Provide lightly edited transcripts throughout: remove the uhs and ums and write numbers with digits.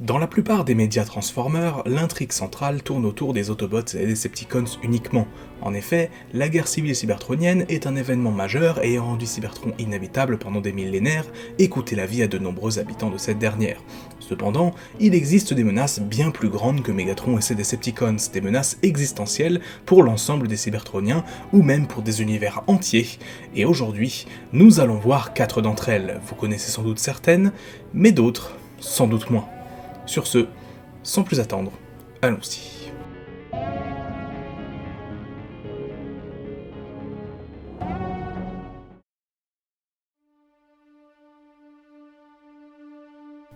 Dans la plupart des médias Transformers, l'intrigue centrale tourne autour des Autobots et des Decepticons uniquement. En effet, la guerre civile cybertronienne est un événement majeur ayant rendu Cybertron inhabitable pendant des millénaires et coûté la vie à de nombreux habitants de cette dernière. Cependant, il existe des menaces bien plus grandes que Megatron et ses Decepticons, des menaces existentielles pour l'ensemble des Cybertroniens ou même pour des univers entiers. Et aujourd'hui, nous allons voir 4 d'entre elles. Vous connaissez sans doute certaines, mais d'autres, sans doute moins. Sur ce, sans plus attendre, allons-y.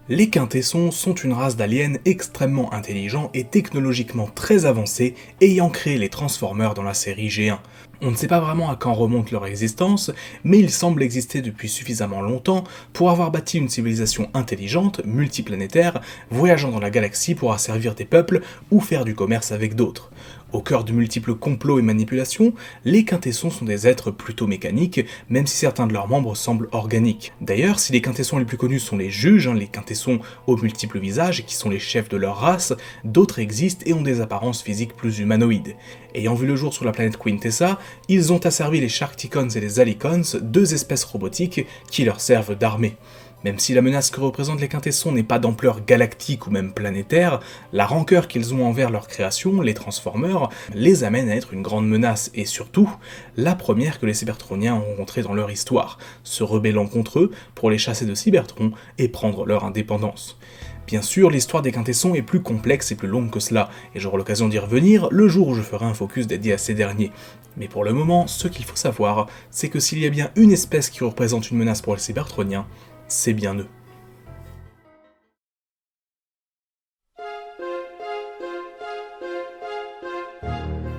Les Quintessons sont une race d'aliens extrêmement intelligents et technologiquement très avancés, ayant créé les Transformers dans la série G1. On ne sait pas vraiment à quand remonte leur existence, mais ils semblent exister depuis suffisamment longtemps pour avoir bâti une civilisation intelligente, multiplanétaire, voyageant dans la galaxie pour asservir des peuples ou faire du commerce avec d'autres. Au cœur de multiples complots et manipulations, les Quintessons sont des êtres plutôt mécaniques, même si certains de leurs membres semblent organiques. D'ailleurs, si les Quintessons les plus connus sont les juges, les Quintessons aux multiples visages, qui sont les chefs de leur race, d'autres existent et ont des apparences physiques plus humanoïdes. Ayant vu le jour sur la planète Quintessa, ils ont asservi les Sharkticons et les Alicons, deux espèces robotiques qui leur servent d'armée. Même si la menace que représentent les Quintessons n'est pas d'ampleur galactique ou même planétaire, la rancœur qu'ils ont envers leur création, les Transformers, les amène à être une grande menace et surtout, la première que les Cybertroniens ont rencontrée dans leur histoire, se rebellant contre eux pour les chasser de Cybertron et prendre leur indépendance. Bien sûr, l'histoire des Quintessons est plus complexe et plus longue que cela, et j'aurai l'occasion d'y revenir le jour où je ferai un focus dédié à ces derniers. Mais pour le moment, ce qu'il faut savoir, c'est que s'il y a bien une espèce qui représente une menace pour les Cybertroniens, c'est bien eux.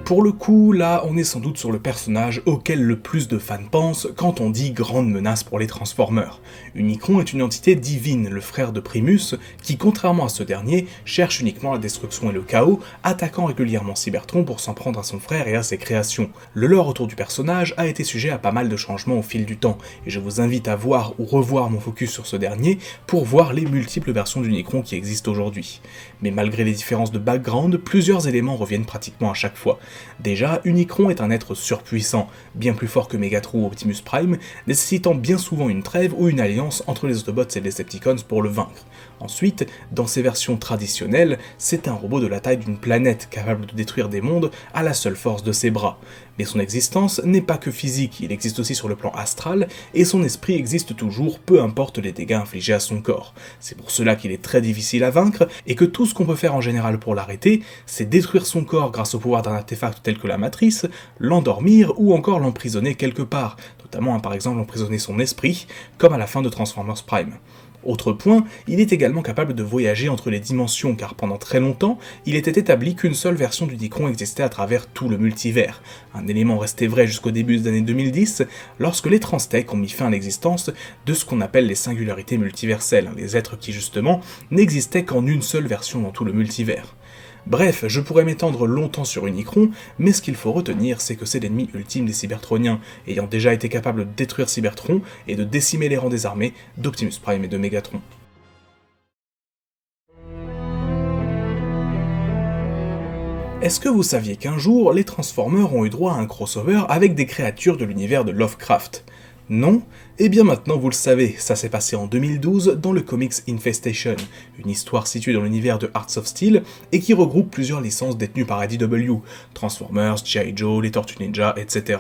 Pour le coup, là, on est sans doute sur le personnage auquel le plus de fans pensent quand on dit grande menace pour les Transformers. Unicron est une entité divine, le frère de Primus, qui, contrairement à ce dernier, cherche uniquement la destruction et le chaos, attaquant régulièrement Cybertron pour s'en prendre à son frère et à ses créations. Le lore autour du personnage a été sujet à pas mal de changements au fil du temps, et je vous invite à voir ou revoir mon focus sur ce dernier pour voir les multiples versions d'Unicron qui existent aujourd'hui. Mais malgré les différences de background, plusieurs éléments reviennent pratiquement à chaque fois. Déjà, Unicron est un être surpuissant, bien plus fort que Megatron ou Optimus Prime, nécessitant bien souvent une trêve ou une alliance entre les Autobots et les Decepticons pour le vaincre. Ensuite, dans ses versions traditionnelles, c'est un robot de la taille d'une planète capable de détruire des mondes à la seule force de ses bras. Mais son existence n'est pas que physique, il existe aussi sur le plan astral, et son esprit existe toujours, peu importe les dégâts infligés à son corps. C'est pour cela qu'il est très difficile à vaincre, et que tout ce qu'on peut faire en général pour l'arrêter, c'est détruire son corps grâce au pouvoir d'un artefact tel que la Matrice, l'endormir ou encore l'emprisonner quelque part, notamment par exemple emprisonner son esprit, comme à la fin de Transformers Prime. Autre point, il est également capable de voyager entre les dimensions car pendant très longtemps, il était établi qu'une seule version d'Unicron existait à travers tout le multivers. Un élément resté vrai jusqu'au début des années 2010, lorsque les Transtech ont mis fin à l'existence de ce qu'on appelle les singularités multiverselles, les êtres qui justement n'existaient qu'en une seule version dans tout le multivers. Bref, je pourrais m'étendre longtemps sur Unicron, mais ce qu'il faut retenir, c'est que c'est l'ennemi ultime des Cybertroniens, ayant déjà été capable de détruire Cybertron et de décimer les rangs des armées d'Optimus Prime et de Megatron. Est-ce que vous saviez qu'un jour, les Transformers ont eu droit à un crossover avec des créatures de l'univers de Lovecraft ? Non ? Eh bien maintenant vous le savez, ça s'est passé en 2012 dans le comics Infestation, une histoire située dans l'univers de Hearts of Steel et qui regroupe plusieurs licences détenues par IDW, Transformers, G.I. Joe, les Tortues Ninja, etc.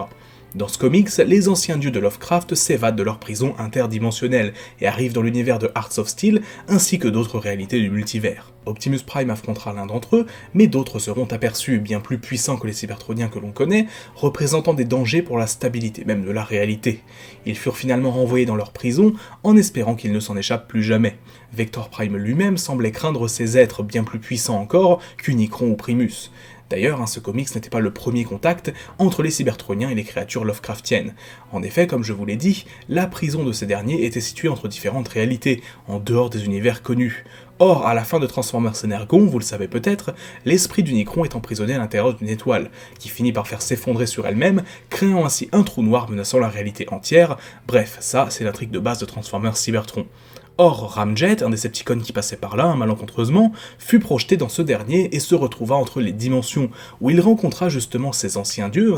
Dans ce comics, les anciens dieux de Lovecraft s'évadent de leur prison interdimensionnelle et arrivent dans l'univers de Hearts of Steel ainsi que d'autres réalités du multivers. Optimus Prime affrontera l'un d'entre eux, mais d'autres seront aperçus, bien plus puissants que les Cybertroniens que l'on connaît, représentant des dangers pour la stabilité même de la réalité. Ils furent finalement renvoyés dans leur prison, en espérant qu'ils ne s'en échappent plus jamais. Vector Prime lui-même semblait craindre ces êtres bien plus puissants encore qu'Unicron ou Primus. D'ailleurs, ce comics n'était pas le premier contact entre les Cybertroniens et les créatures Lovecraftiennes. En effet, comme je vous l'ai dit, la prison de ces derniers était située entre différentes réalités, en dehors des univers connus. Or, à la fin de Transformers Energon, vous le savez peut-être, l'esprit d'Unicron est emprisonné à l'intérieur d'une étoile, qui finit par faire s'effondrer sur elle-même, créant ainsi un trou noir menaçant la réalité entière. Bref, ça, c'est l'intrigue de base de Transformers Cybertron. Or, Ramjet, un Decepticon qui passait par là, malencontreusement, fut projeté dans ce dernier et se retrouva entre les dimensions, où il rencontra justement ces anciens dieux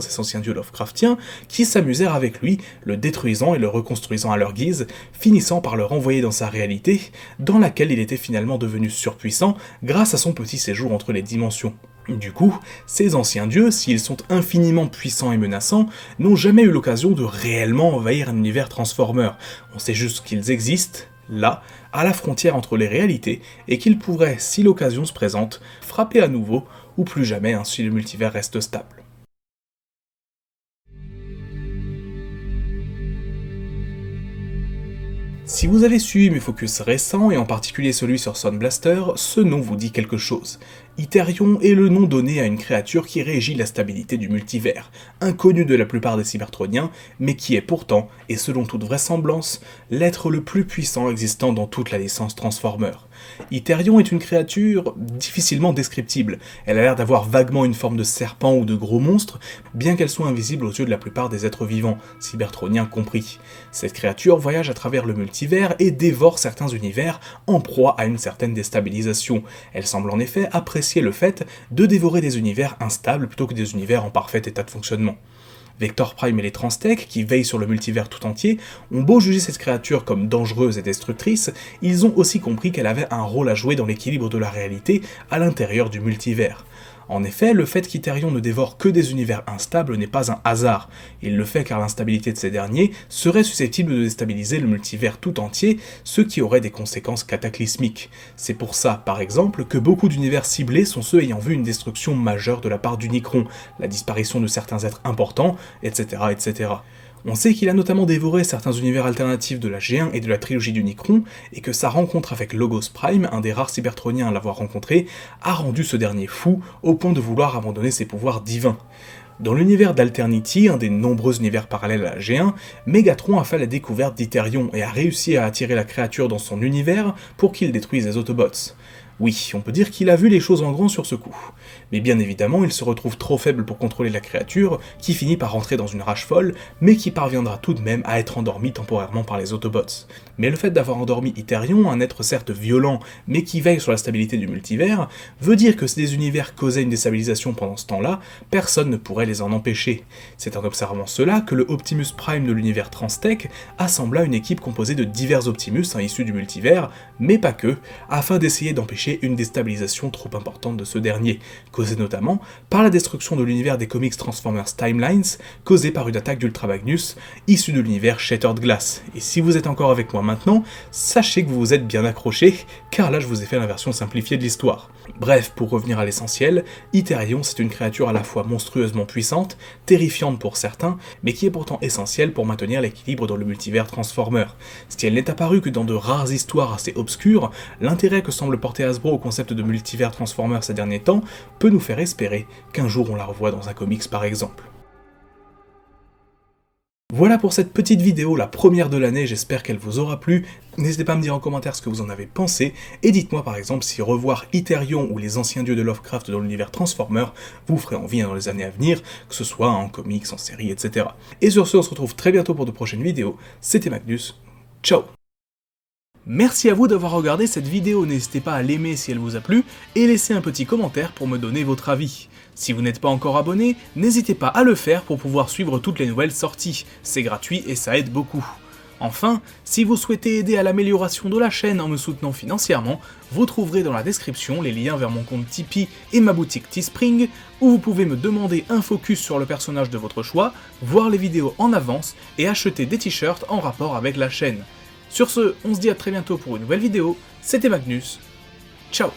Lovecraftiens, qui s'amusèrent avec lui, le détruisant et le reconstruisant à leur guise, finissant par le renvoyer dans sa réalité, dans laquelle il était finalement devenu surpuissant grâce à son petit séjour entre les dimensions. Du coup, ces anciens dieux, s'ils sont infiniment puissants et menaçants, n'ont jamais eu l'occasion de réellement envahir un univers Transformer. On sait juste qu'ils existent, là, à la frontière entre les réalités, et qu'ils pourraient, si l'occasion se présente, frapper à nouveau, ou plus jamais si le multivers reste stable. Si vous avez suivi mes focus récents, et en particulier celui sur Sound Blaster, ce nom vous dit quelque chose. Hyterion est le nom donné à une créature qui régit la stabilité du multivers, inconnue de la plupart des Cybertroniens, mais qui est pourtant, et selon toute vraisemblance, l'être le plus puissant existant dans toute la licence Transformer. Hyterion est une créature difficilement descriptible, elle a l'air d'avoir vaguement une forme de serpent ou de gros monstre, bien qu'elle soit invisible aux yeux de la plupart des êtres vivants, Cybertroniens compris. Cette créature voyage à travers le multivers et dévore certains univers en proie à une certaine déstabilisation. Elle semble en effet apprécier le fait de dévorer des univers instables plutôt que des univers en parfait état de fonctionnement. Vector Prime et les Transtech, qui veillent sur le multivers tout entier, ont beau juger cette créature comme dangereuse et destructrice, ils ont aussi compris qu'elle avait un rôle à jouer dans l'équilibre de la réalité à l'intérieur du multivers. En effet, le fait qu'Hyterion ne dévore que des univers instables n'est pas un hasard. Il le fait car l'instabilité de ces derniers serait susceptible de déstabiliser le multivers tout entier, ce qui aurait des conséquences cataclysmiques. C'est pour ça, par exemple, que beaucoup d'univers ciblés sont ceux ayant vu une destruction majeure de la part d'Unicron, la disparition de certains êtres importants, etc. etc. On sait qu'il a notamment dévoré certains univers alternatifs de la G1 et de la trilogie d'Unicron, et que sa rencontre avec Logos Prime, un des rares cybertroniens à l'avoir rencontré, a rendu ce dernier fou, au point de vouloir abandonner ses pouvoirs divins. Dans l'univers d'Alternity, un des nombreux univers parallèles à la G1, Megatron a fait la découverte d'Hyterion et a réussi à attirer la créature dans son univers pour qu'il détruise les Autobots. Oui, on peut dire qu'il a vu les choses en grand sur ce coup. Mais bien évidemment, il se retrouve trop faible pour contrôler la créature, qui finit par rentrer dans une rage folle, mais qui parviendra tout de même à être endormi temporairement par les Autobots. Mais le fait d'avoir endormi Hyterion, un être certes violent, mais qui veille sur la stabilité du multivers, veut dire que si des univers causaient une déstabilisation pendant ce temps-là, personne ne pourrait les en empêcher. C'est en observant cela que le Optimus Prime de l'univers Transtech assembla une équipe composée de divers Optimus issus du multivers, mais pas que, afin d'essayer d'empêcher une déstabilisation trop importante de ce dernier, causée notamment par la destruction de l'univers des comics Transformers Timelines, causée par une attaque d'Ultra Magnus, issue de l'univers Shattered Glass. Et si vous êtes encore avec moi maintenant, sachez que vous vous êtes bien accrochés, car là je vous ai fait la version simplifiée de l'histoire. Bref, pour revenir à l'essentiel, Hyterion c'est une créature à la fois monstrueusement puissante, terrifiante pour certains, mais qui est pourtant essentielle pour maintenir l'équilibre dans le multivers Transformer. Si elle n'est apparue que dans de rares histoires assez obscures, l'intérêt que semble porter Hasbro au concept de multivers Transformer ces derniers temps peut nous faire espérer qu'un jour on la revoie dans un comics par exemple. Voilà pour cette petite vidéo, la première de l'année, j'espère qu'elle vous aura plu. N'hésitez pas à me dire en commentaire ce que vous en avez pensé, et dites-moi par exemple si revoir Hyterion ou les anciens dieux de Lovecraft dans l'univers Transformer vous ferait envie dans les années à venir, que ce soit en comics, en série, etc. Et sur ce, on se retrouve très bientôt pour de prochaines vidéos. C'était Magnus, ciao! Merci à vous d'avoir regardé cette vidéo, n'hésitez pas à l'aimer si elle vous a plu, et laisser un petit commentaire pour me donner votre avis. Si vous n'êtes pas encore abonné, n'hésitez pas à le faire pour pouvoir suivre toutes les nouvelles sorties, c'est gratuit et ça aide beaucoup. Enfin, si vous souhaitez aider à l'amélioration de la chaîne en me soutenant financièrement, vous trouverez dans la description les liens vers mon compte Tipeee et ma boutique Teespring, où vous pouvez me demander un focus sur le personnage de votre choix, voir les vidéos en avance et acheter des t-shirts en rapport avec la chaîne. Sur ce, on se dit à très bientôt pour une nouvelle vidéo, c'était Magnus, ciao!